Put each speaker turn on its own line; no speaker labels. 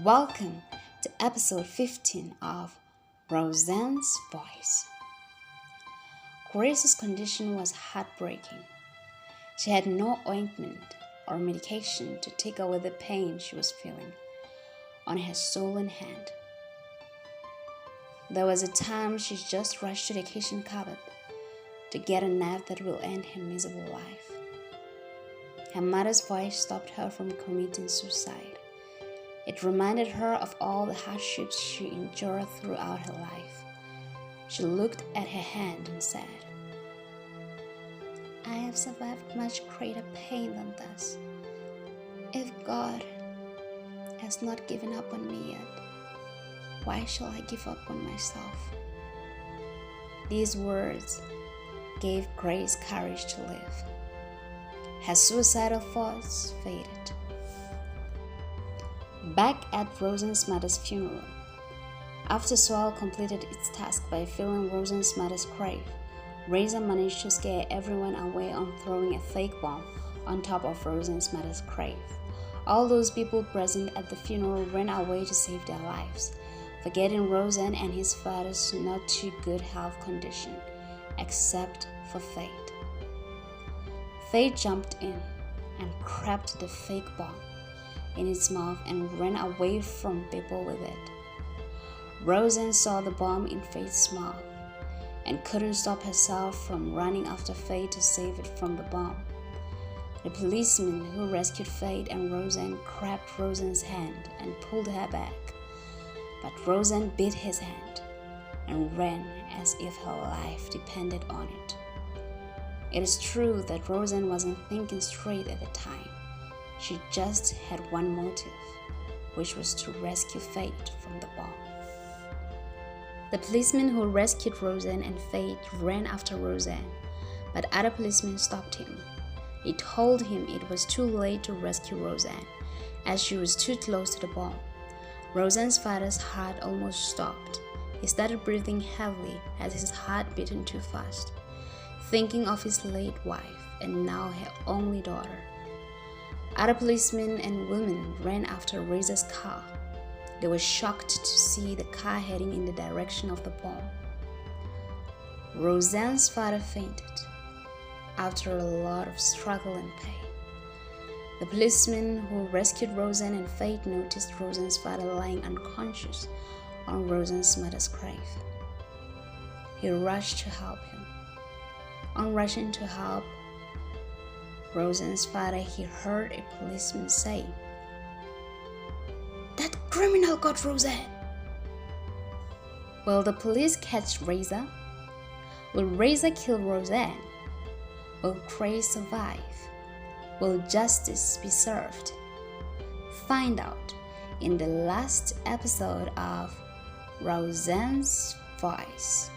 Welcome to episode 15 of Rosan's Voice. Grace's condition was heartbreaking. She had no ointment or medication to take away the pain she was feeling on her swollen hand. There was a time she just rushed to the kitchen cupboard to get a knife that will end her miserable life. Her mother's voice stopped her from committing suicide. It reminded her of all the hardships she endured throughout her life. She looked at her hand and said, "I have survived much greater pain than this. If God has not given up on me yet, why shall I give up on myself?" These words gave Grace courage to live. Her suicidal thoughts faded. Back at Rosan's mother's funeral, after Swell completed its task by filling Rosan's mother's grave, Rosan managed to scare everyone away on throwing a fake bomb on top of Rosan's mother's grave. All those people present at the funeral ran away to save their lives, forgetting Rosan and his father's not too good health condition, except for Fate. Fate jumped in and grabbed the fake bomb in its mouth and ran away from people with it. Rosan saw the bomb in Fate's mouth and couldn't stop herself from running after Fate to save it from the bomb. The policeman who rescued Fate and Rosan grabbed Rosan's hand and pulled her back, but Rosan bit his hand and ran as if her life depended on it. It is true that Rosan wasn't thinking straight at the time. She just had one motive, which was to rescue Fate from the bomb. The policeman who rescued Rosan and Fate ran after Rosan, but other policemen stopped him. They told him it was too late to rescue Rosan, as she was too close to the bomb. Rosan's father's heart almost stopped. He started breathing heavily as his heart beaten too fast, thinking of his late wife and now her only daughter. Other policemen and women ran after Rosa's car. They were shocked to see the car heading in the direction of the bomb. Rosan's father fainted after a lot of struggle and pain. The policeman who rescued Rosan and Fate noticed Rosan's father lying unconscious on Rosan's mother's grave. He rushed to help him. On rushing to help Rosan's father, he heard a policeman say, "That criminal got Rosan." Will the police catch Rosa? Will Rosa kill Rosan? Will Grace survive? Will justice be served? Find out in the last episode of Rosan's Voice.